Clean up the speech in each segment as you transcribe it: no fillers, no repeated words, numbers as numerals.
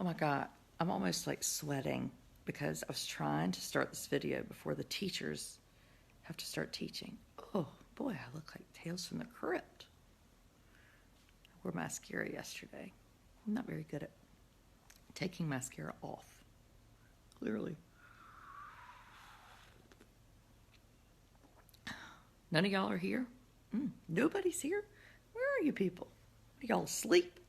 Oh my God, I'm almost like sweating because I was trying to start this video before the teachers have to start teaching. Oh boy, I look like Tales from the Crypt. I wore mascara yesterday. I'm not very good at taking mascara off, clearly. None of y'all are here? Nobody's here? Where are you people? Are y'all asleep?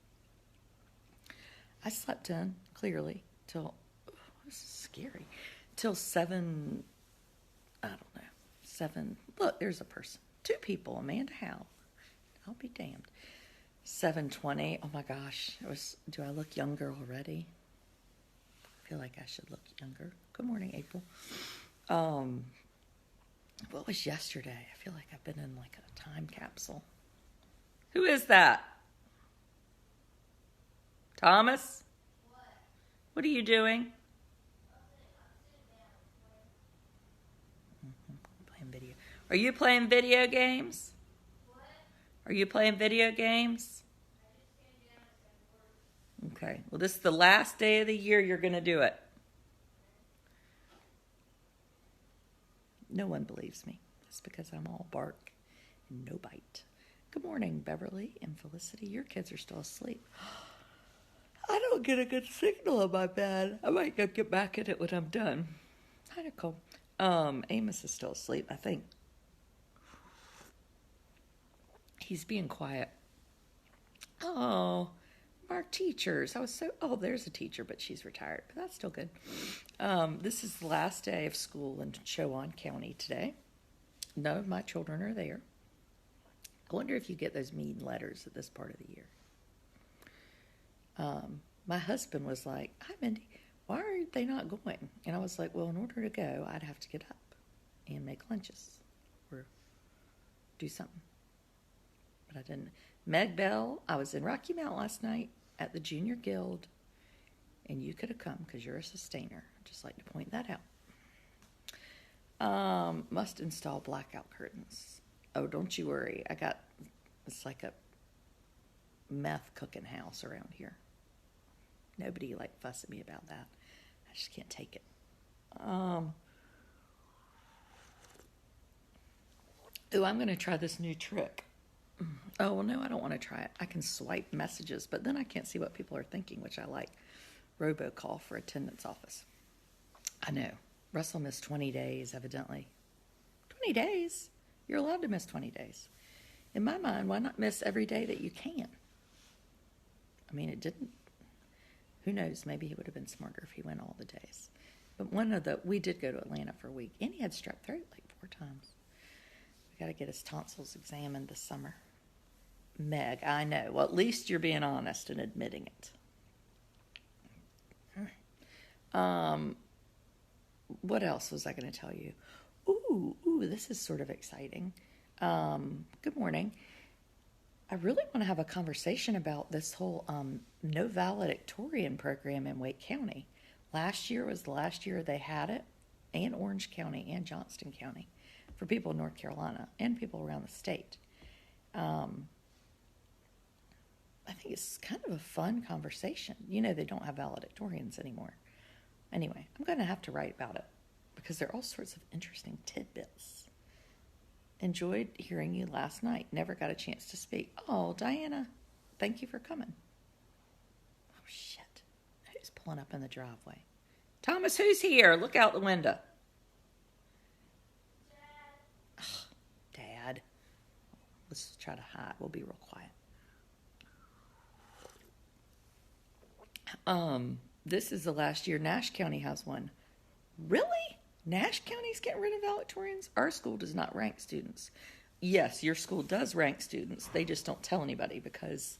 I slept in, clearly, till, this is scary, till 7, I don't know, 7, look, there's a person. 2 people, Amanda Howe. I'll be damned. 7:20, oh my gosh, do I look younger already? I feel like I should look younger. Good morning, April. What was yesterday? I feel like I've been in like a time capsule. Who is that? Thomas? What are you doing? Playing video. Are you playing video games? Are you playing video games? Okay. Well, this is the last day of the year you're going to do it. No one believes me. That's because I'm all bark and no bite. Good morning, Beverly and Felicity. Your kids are still asleep. I don't get a good signal on my bed. I might go get back at it when I'm done. Hi, Nicole. Amos is still asleep, I think. He's being quiet. Oh, our teachers. There's a teacher, but she's retired. But that's still good. This is the last day of school in Chowan County today. None of my children are there. I wonder if you get those mean letters at this part of the year. My husband was like, "Hi, Mindy, why are they not going?" And I was like, well, in order to go, I'd have to get up and make lunches or do something. But I didn't. Meg Bell, I was in Rocky Mount last night at the Junior Guild, and you could have come because you're a sustainer. I'd just like to point that out. Must install blackout curtains. Oh, don't you worry. It's like a meth cooking house around here. Nobody fuss at me about that. I just can't take it. I'm going to try this new trick. Oh, well, no, I don't want to try it. I can swipe messages, but then I can't see what people are thinking, which I like. Robocall for attendance office. I know. Russell missed 20 days, evidently. 20 days? You're allowed to miss 20 days. In my mind, why not miss every day that you can? I mean, it didn't. Who knows? Maybe he would have been smarter if he went all the days. But we did go to Atlanta for a week, and he had strep throat 4 times. We got to get his tonsils examined this summer. Meg, I know. Well, at least you're being honest and admitting it. What else was I going to tell you? Ooh, this is sort of exciting. Good morning. I really want to have a conversation about this whole no valedictorian program in Wake County. Last year was the last year they had it, and Orange County and Johnston County, for people in North Carolina and people around the state. I think it's kind of a fun conversation. They don't have valedictorians anymore. Anyway, I'm going to have to write about it because there are all sorts of interesting tidbits. Enjoyed hearing you last night. Never got a chance to speak. Oh, Diana, thank you for coming. Oh, shit. Who's pulling up in the driveway? Thomas, who's here? Look out the window. Dad. Oh, Dad. Let's try to hide. We'll be real quiet. This is the last year Nash County has one. Really? Nash County's getting rid of valedictorians? Our school does not rank students. Yes, your school does rank students. They just don't tell anybody because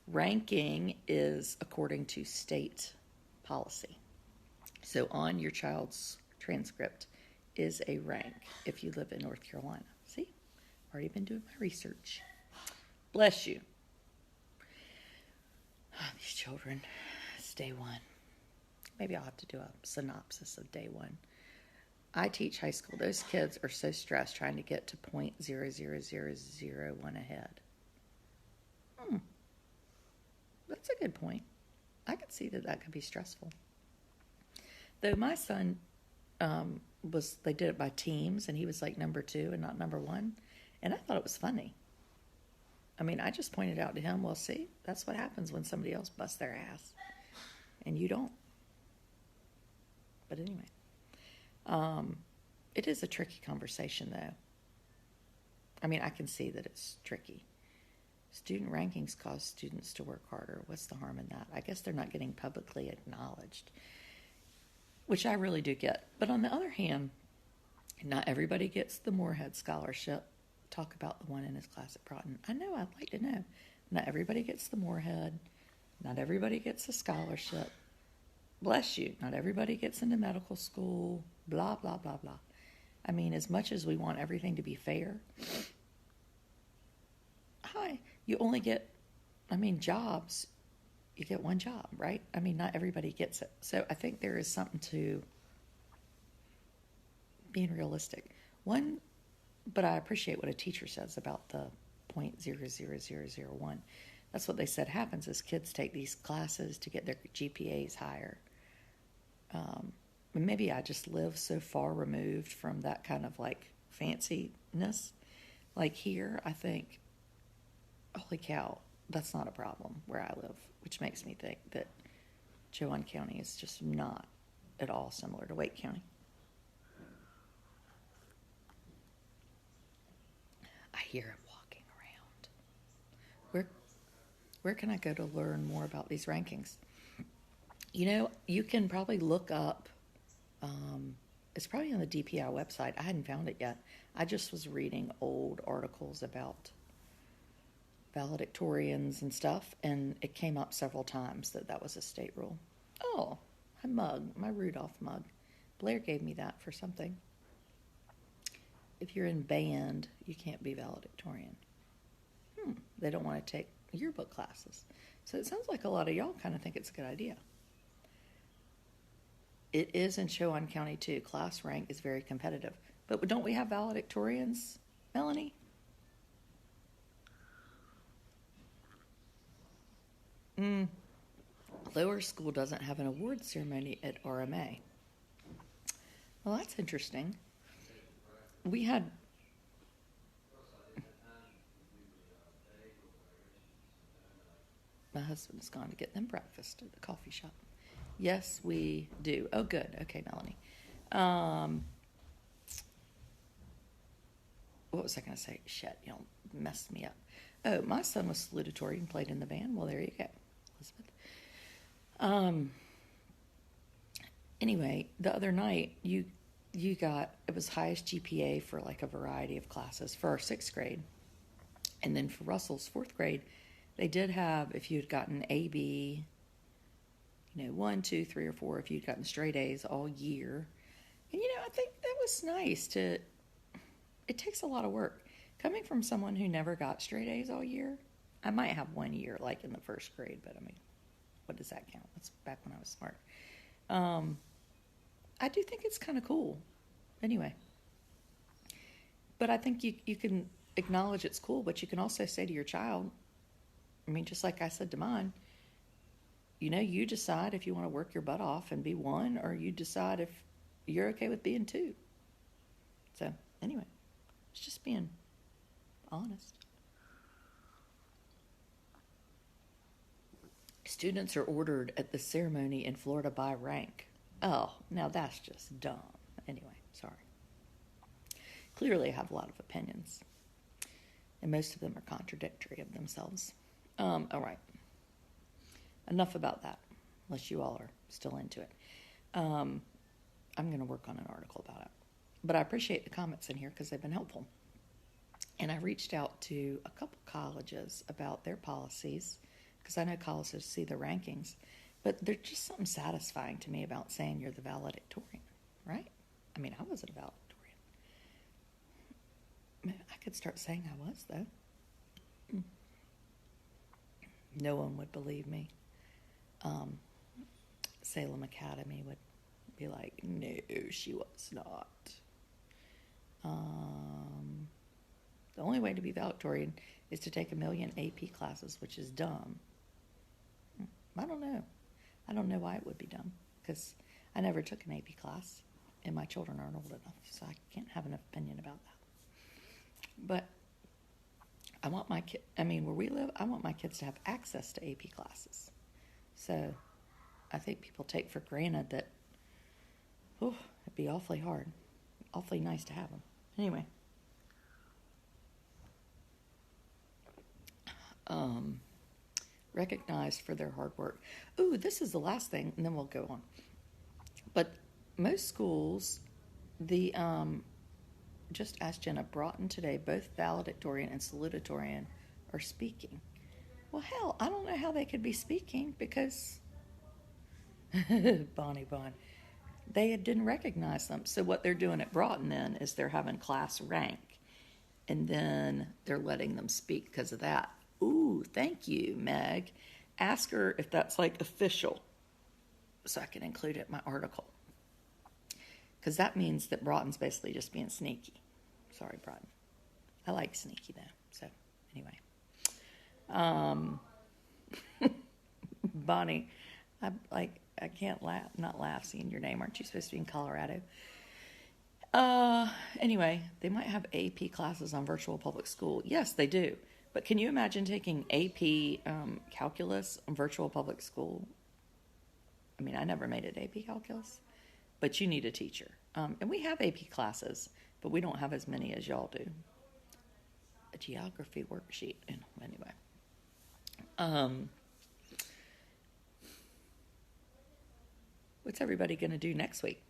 ranking is according to state policy. So on your child's transcript is a rank if you live in North Carolina. See? Already been doing my research. Bless you. Oh, these children. It's day 1. Maybe I'll have to do a synopsis of day 1. I teach high school. Those kids are so stressed trying to get to 0.00001 ahead. That's a good point. I could see that could be stressful. Though my son they did it by teams, and he was like number 2 and not number 1, and I thought it was funny. I mean, I just pointed out to him, well, see, that's what happens when somebody else busts their ass, and you don't. But anyway, it is a tricky conversation, though. I mean, I can see that it's tricky. Student rankings cause students to work harder. What's the harm in that? I guess they're not getting publicly acknowledged, which I really do get. But on the other hand, not everybody gets the Moorhead Scholarship. Talk about the one in his class at Broughton. I know, I'd like to know. Not everybody gets the Moorhead. Not everybody gets a scholarship. Bless you. Not everybody gets into medical school. Blah, blah, blah, blah. I mean, as much as we want everything to be fair, you only get, jobs. You get one job, right? I mean, not everybody gets it. So I think there is something to being realistic. But I appreciate what a teacher says about the 0.00001. That's what they said happens is kids take these classes to get their GPAs higher. Maybe I just live so far removed from that kind of like fanciness. Like here, I think, holy cow, that's not a problem where I live, which makes me think that Chowan County is just not at all similar to Wake County. I hear him walking around. Where can I go to learn more about these rankings? You know, you can probably look up, it's probably on the DPI website. I hadn't found it yet. I just was reading old articles about valedictorians and stuff, and it came up several times that was a state rule. Oh, my Rudolph mug. Blair gave me that for something. If you're in band, you can't be valedictorian. They don't want to take yearbook classes. So it sounds like a lot of y'all kind of think it's a good idea. It is in Chowan County, too. Class rank is very competitive. But don't we have valedictorians, Melanie? Lower school doesn't have an award ceremony at RMA. Well, that's interesting. We had... My husband has gone to get them breakfast at the coffee shop. Yes, we do. Oh, good. Okay, Melanie. What was I going to say? Shit, you messed me up. Oh, my son was salutatorian and played in the band. Well, there you go, Elizabeth. Anyway, the other night, you got, it was highest GPA for like a variety of classes for our 6th grade. And then for Russell's 4th grade, they did have, if you had gotten A, B, 1, 2, 3, or 4, if you'd gotten straight A's all year. And, I think that was nice it takes a lot of work. Coming from someone who never got straight A's all year, I might have 1 year, like in the 1st grade, but what does that count? That's back when I was smart. I do think it's kind of cool. Anyway. But I think you can acknowledge it's cool, but you can also say to your child, just like I said to mine, you decide if you want to work your butt off and be 1, or you decide if you're okay with being 2. So, anyway, it's just being honest. Students are ordered at the ceremony in Florida by rank. Oh, now that's just dumb. Anyway, sorry. Clearly I have a lot of opinions, and most of them are contradictory of themselves. All right. Enough about that, unless you all are still into it. I'm going to work on an article about it. But I appreciate the comments in here because they've been helpful. And I reached out to a couple colleges about their policies, because I know colleges see the rankings. But there's just something satisfying to me about saying you're the valedictorian, right? I wasn't a valedictorian. I could start saying I was, though. No one would believe me. Salem Academy would be like, no, she was not. The only way to be valedictorian is to take 1 million AP classes, which is dumb. I don't know. I don't know why it would be dumb, because I never took an AP class, and my children aren't old enough, so I can't have an opinion about that. But I want my kid, where we live, I want my kids to have access to AP classes. So I think people take for granted that, it'd be awfully hard, awfully nice to have them. Anyway. Recognized for their hard work. Ooh, this is the last thing, and then we'll go on. But most schools, just ask Jenna, Broughton today, both valedictorian and salutatorian are speaking. Well, hell, I don't know how they could be speaking because Bonnie Bon, they didn't recognize them. So what they're doing at Broughton then is they're having class rank, and then they're letting them speak because of that. Ooh, thank you, Meg. Ask her if that's like official so I can include it in my article. Because that means that Broughton's basically just being sneaky. Sorry, Broughton. I like sneaky though. So anyway. Bonnie, I can't not laugh seeing your name. Aren't you supposed to be in Colorado? Anyway, they might have AP classes on virtual public school. Yes, they do. But can you imagine taking AP calculus on virtual public school? I never made it AP calculus, but you need a teacher. And we have AP classes, but we don't have as many as y'all do. A geography worksheet. Anyway. What's everybody going to do next week?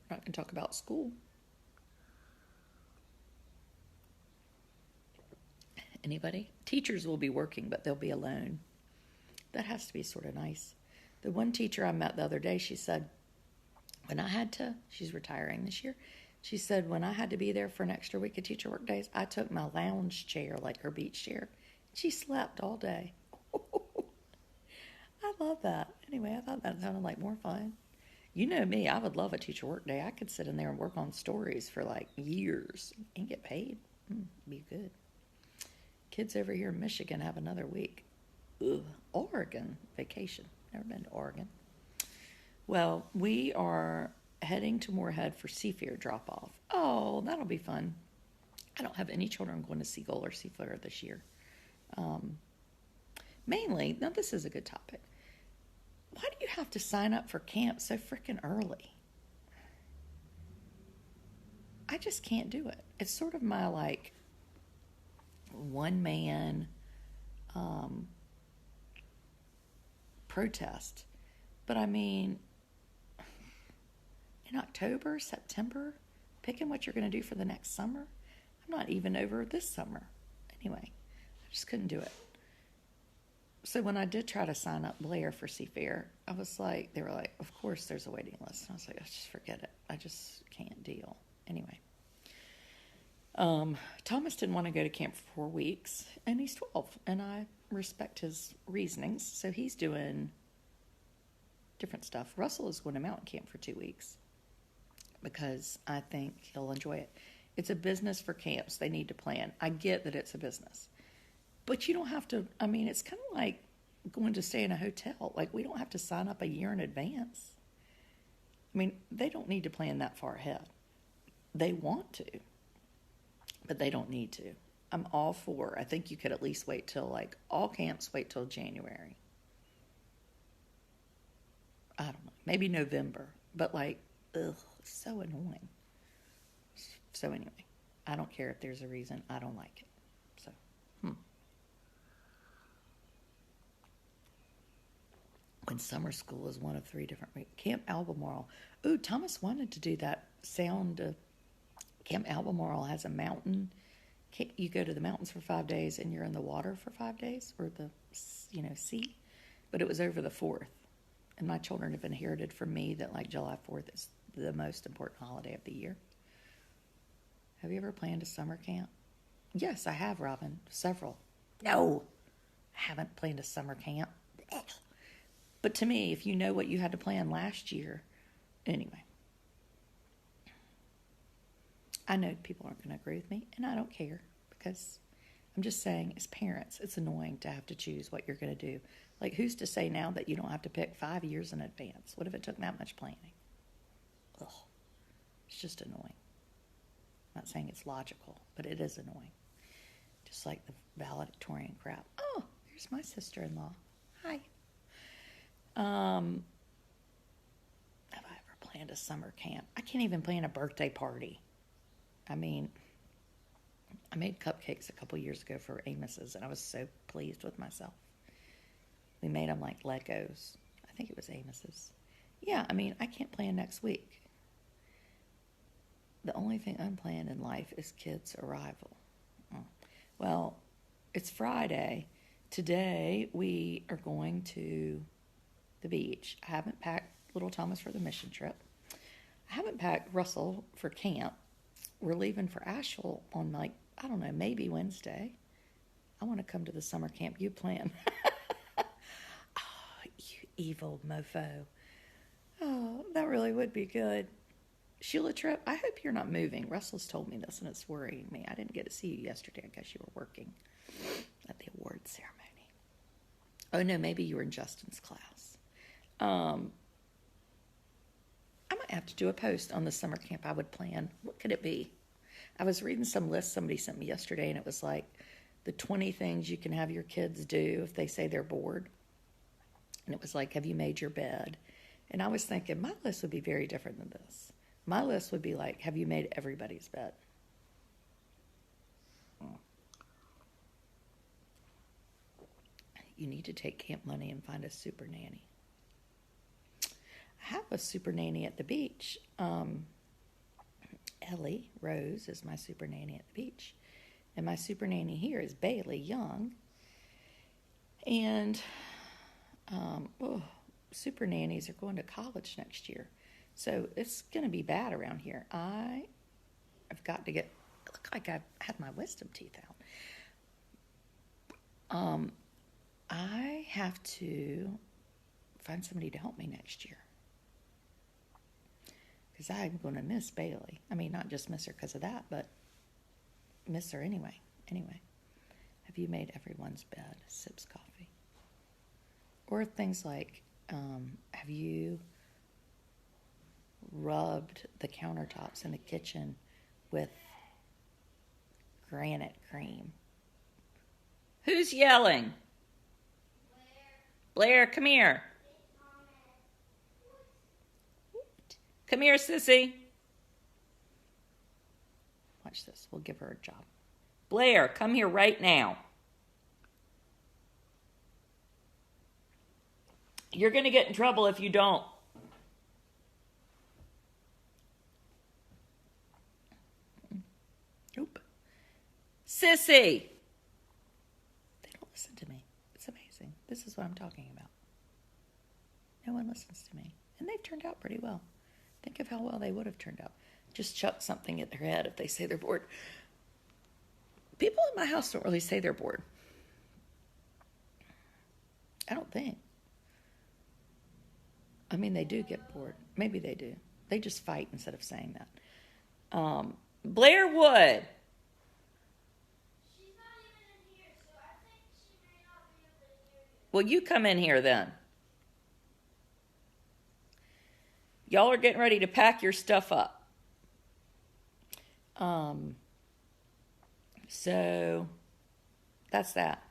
We're not going to talk about school. Anybody? Teachers will be working, but they'll be alone. That has to be sort of nice. The one teacher I met the other day, she said, she's retiring this year, she said, when I had to be there for an extra week of teacher work days, I took my lounge chair, like her beach chair. She slept all day. I love that. Anyway, I thought that sounded like more fun. You know me, I would love a teacher work day. I could sit in there and work on stories for like years and get paid. Be good. Kids over here in Michigan have another week. Ugh, Oregon vacation. Never been to Oregon. Well, we are heading to Moorhead for Seafair drop-off. Oh, that'll be fun. I don't have any children going to Seagull or Seafair this year. Mainly, now this is a good topic. Why do you have to sign up for camp so freaking early? I just can't do it. It's sort of my one-man protest. But in October, September, picking what you're going to do for the next summer, I'm not even over this summer. Anyway, I just couldn't do it. So when I did try to sign up Blair for Seafair, they were like, of course there's a waiting list. And I was like, just forget it. I just can't deal. Anyway. Thomas didn't want to go to camp for 4 weeks, and he's 12, and I respect his reasonings, so he's doing different stuff. Russell is going to mountain camp for 2 weeks because I think he'll enjoy it. It's a business for camps. They need to plan. I get that it's a business, but you don't have to, it's kind of like going to stay in a hotel. We don't have to sign up a year in advance. They don't need to plan that far ahead. They want to. But they don't need to. I'm all for. I think you could at least wait till all camps wait till January. I don't know. Maybe November. But so annoying. So anyway, I don't care if there's a reason. I don't like it. So, When summer school is one of 3 different weeks. Camp Albemarle. Ooh, Thomas wanted to do that sound. Camp Albemarle has a mountain. You go to the mountains for 5 days and you're in the water for 5 days, or the sea. But it was over the 4th. And my children have inherited from me that July 4th is the most important holiday of the year. Have you ever planned a summer camp? Yes, I have, Robin. Several. No, I haven't planned a summer camp. But to me, if you know what you had to plan last year, anyway. I know people aren't going to agree with me, and I don't care, because I'm just saying, as parents, it's annoying to have to choose what you're going to do Like, who's to say now that you don't have to pick 5 years in advance? What if it took that much planning? Ugh. It's just annoying. I'm not saying it's logical, but it is annoying. Just like the valedictorian crap. Oh, here's my sister-in-law. Hi. Have I ever planned a summer camp? I can't even plan a birthday party. I mean, I made cupcakes a couple years ago for Amos's, and I was so pleased with myself. We made them like Legos. I think it was Amos's. Yeah, I mean, I can't plan next week. The only thing unplanned in life is kids' arrival. Oh. Well, it's Friday. Today we are going to the beach. I haven't packed little Thomas for the mission trip. I haven't packed Russell for camp. We're leaving for Asheville on, like, I don't know, maybe Wednesday. I want to come to the summer camp you plan. Oh, you evil mofo. Oh, that really would be good. Sheila Tripp, I hope you're not moving. Russell's told me this, and it's worrying me. I didn't get to see you yesterday. I guess you were working at the award ceremony. Oh, no, maybe you were in Justin's class. I might have to do a post on the summer camp I would plan. What could it be? I was reading some list somebody sent me yesterday, and it was like the 20 things you can have your kids do if they say they're bored. And it was like, have you made your bed? And I was thinking, my list would be very different than this. My list would be like, have you made everybody's bed? You need to take camp money and find a super nanny. I have a super nanny at the beach. Ellie Rose is my super nanny at the beach. And my super nanny here is Bailey Young. And super nannies are going to college next year. So it's going to be bad around here. I've got to it look like I've had my wisdom teeth out. I have to find somebody to help me next year. Because I'm going to miss Bailey. I mean, not just miss her because of that, but miss her anyway. Anyway, have you made everyone's bed? Sips coffee. Or things like, have you rubbed the countertops in the kitchen with granite cream? Who's yelling? Blair, come here. Come here, sissy. Watch this. We'll give her a job. Blair, come here right now. You're going to get in trouble if you don't. Nope. Sissy! They don't listen to me. It's amazing. This is what I'm talking about. No one listens to me. And they've turned out pretty well. Think of how well they would have turned out. Just chuck something at their head if they say they're bored. People in my house don't really say they're bored. I don't think. I mean, they do get bored. Maybe they do. They just fight instead of saying that. Blair Wood. She's not even in here, so I think she may not be able to hear you. Well, you come in here then. Y'all are getting ready to pack your stuff up. So that's that.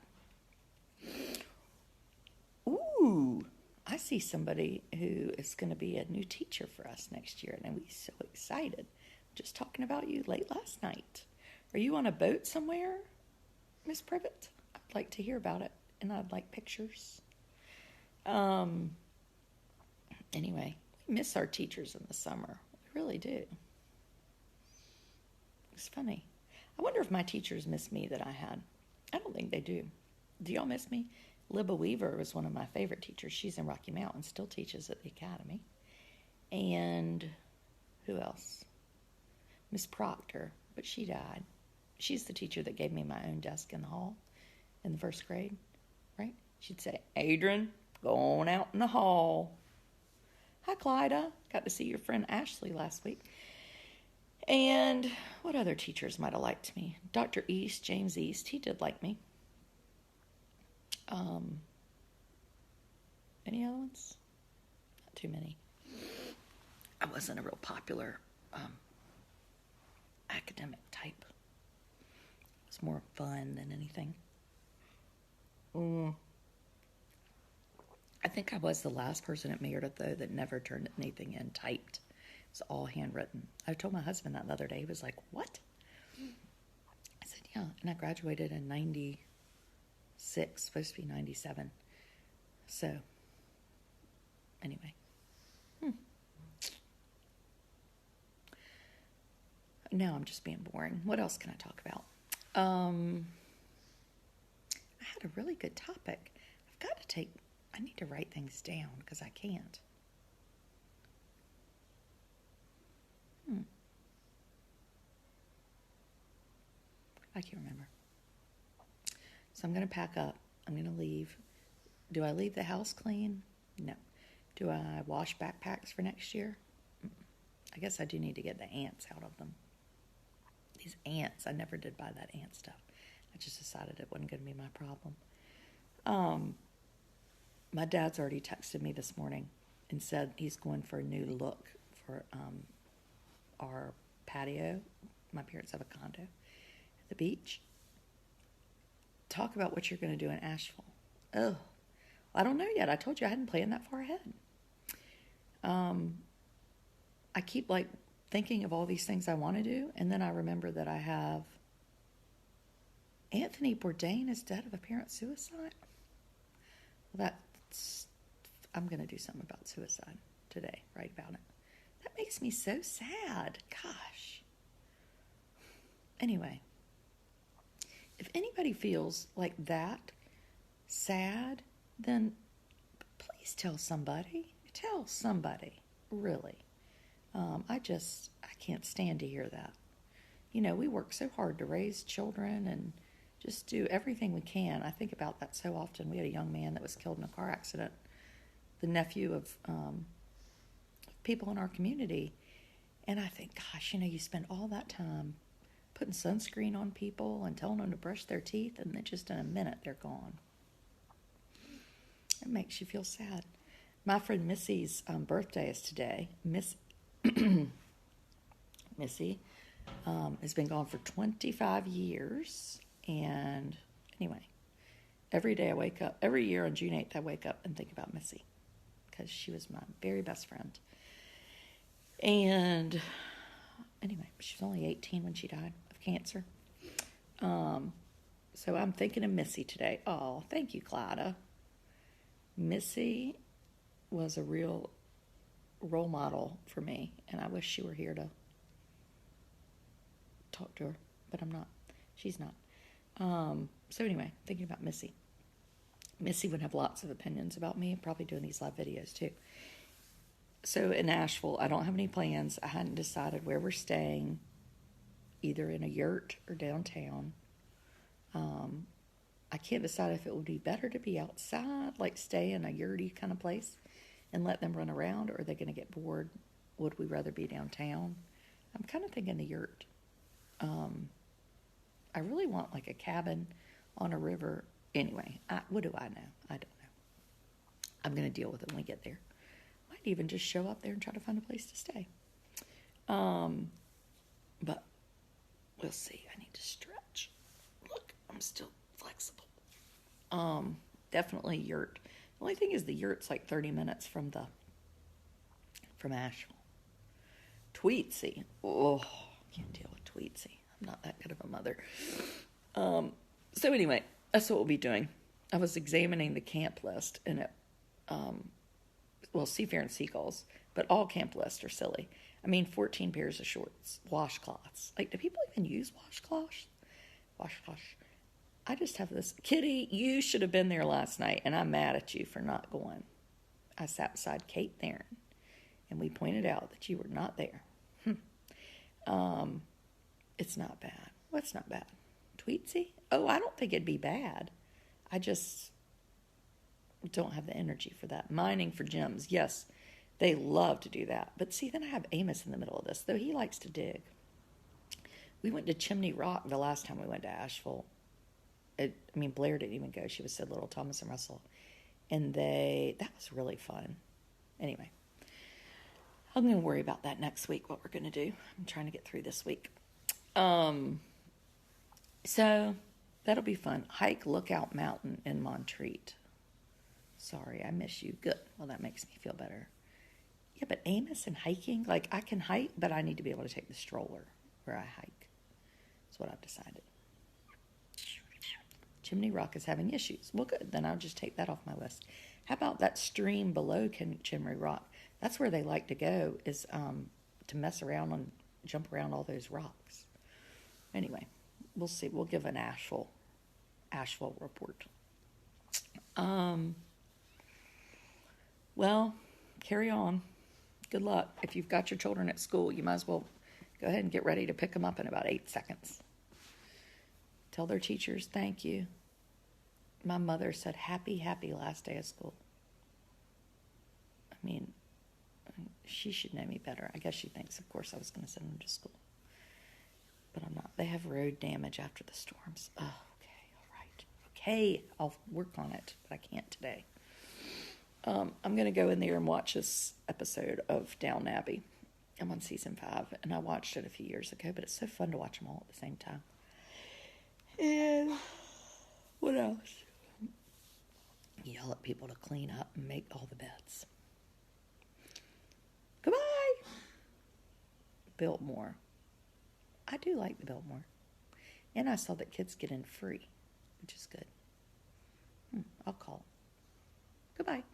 Ooh, I see somebody who is going to be a new teacher for us next year, and we're so excited. Just talking about you late last night. Are you on a boat somewhere, Miss Privet? I'd like to hear about it, and I'd like pictures. Anyway, we miss our teachers in the summer. We really do. It's funny. I wonder if my teachers miss me that I had. I don't think they do. Do y'all miss me? Libba Weaver was one of my favorite teachers. She's in Rocky Mountain, still teaches at the academy. And who else? Miss Proctor, but she died. She's the teacher that gave me my own desk in the hall in the first grade, right? She'd say, Adrian, go on out in the hall. Hi, Clyda. Got to see your friend Ashley last week. And what other teachers might have liked me? Dr. East, James East, he did like me. Any other ones? Not too many. I wasn't a real popular academic type. It was more fun than anything. I think I was the last person at Meredith, though, that never turned anything in typed. It was all handwritten. I told my husband that the other day. He was like, what? I said, yeah. And I graduated in 96, supposed to be 97. So, anyway. Now I'm just being boring. What else can I talk about? I had a really good topic. I need to write things down because I can't. I can't remember. So I'm going to pack up. I'm going to leave. Do I leave the house clean? No. Do I wash backpacks for next year? I guess I do need to get the ants out of them. These ants, I never did buy that ant stuff. I just decided it wasn't going to be my problem. My dad's already texted me this morning and said he's going for a new look for our patio. My parents have a condo at the beach. Talk about what you're going to do in Asheville. Oh, I don't know yet. I told you I hadn't planned that far ahead. I keep thinking of all these things I want to do, and then I remember that I have Anthony Bourdain is dead of apparent suicide. Well, I'm going to do something about suicide today, write about it. That makes me so sad. Gosh. Anyway, if anybody feels like that sad, then please tell somebody. Tell somebody, really. I can't stand to hear that. You know, we work so hard to raise children and just do everything we can. I think about that so often. We had a young man that was killed in a car accident, the nephew of people in our community. And I think, gosh, you know, you spend all that time putting sunscreen on people and telling them to brush their teeth, and then just in a minute, they're gone. It makes you feel sad. My friend Missy's birthday is today. Missy has been gone for 25 years. And anyway, every day I wake up, every year on June 8th, I wake up and think about Missy because she was my very best friend. And anyway, she was only 18 when she died of cancer. So I'm thinking of Missy today. Oh, thank you, Clyda. Missy was a real role model for me, and I wish she were here to talk to her, but I'm not. She's not. So anyway, thinking about Missy. Missy would have lots of opinions about me, probably doing these live videos too. So in Asheville, I don't have any plans. I hadn't decided where we're staying, either in a yurt or downtown. I can't decide if it would be better to be outside, like stay in a yurty kind of place and let them run around, or are they going to get bored? Would we rather be downtown? I'm kind of thinking the yurt. I really want like a cabin on a river. Anyway, what do I know? I don't know. I'm going to deal with it when we get there. Might even just show up there and try to find a place to stay. But we'll see. I need to stretch. Look, I'm still flexible. Definitely yurt. The only thing is the yurt's like 30 minutes from Asheville. Tweetsy. Oh, can't deal with Tweetsy. I'm not that good of a mother. So anyway, that's what we'll be doing. I was examining the camp list, and it, Seafair and Seagulls, but all camp lists are silly. I mean, 14 pairs of shorts, washcloths. Like, do people even use washcloths? Washcloths. I just have this. Kitty, you should have been there last night, and I'm mad at you for not going. I sat beside Kate Theron, and we pointed out that you were not there. It's not bad. What's not bad? Tweetsy? Oh, I don't think it'd be bad. I just don't have the energy for that. Mining for gems. Yes, they love to do that. But see, then I have Amos in the middle of this, though he likes to dig. We went to Chimney Rock the last time we went to Asheville. Blair didn't even go. She was so little, Thomas and Russell. And that was really fun. Anyway, I'm going to worry about that next week, what we're going to do. I'm trying to get through this week. So that'll be fun. Hike Lookout Mountain in Montreat. Sorry, I miss you. Good. Well, that makes me feel better. Yeah, but Amos and hiking, like I can hike, but I need to be able to take the stroller where I hike. That's what I've decided. Chimney Rock is having issues. Well, good. Then I'll just take that off my list. How about that stream below Chimney Rock? That's where they like to go, is to mess around and jump around all those rocks. Anyway, we'll see. We'll give an Asheville report. Well, carry on. Good luck. If you've got your children at school, you might as well go ahead and get ready to pick them up in about 8 seconds. Tell their teachers thank you. My mother said happy last day of school. I mean, she should know me better. I guess she thinks, of course, I was going to send them to school. But I'm not. They have road damage after the storms. Oh, okay, all right. Okay, I'll work on it, but I can't today. I'm going to go in there and watch this episode of Downton Abbey. I'm on season 5, and I watched it a few years ago, but it's so fun to watch them all at the same time. And what else? Yell at people to clean up and make all the beds. Goodbye. Biltmore. I do like the Biltmore. And I saw that kids get in free, which is good. I'll call. Goodbye.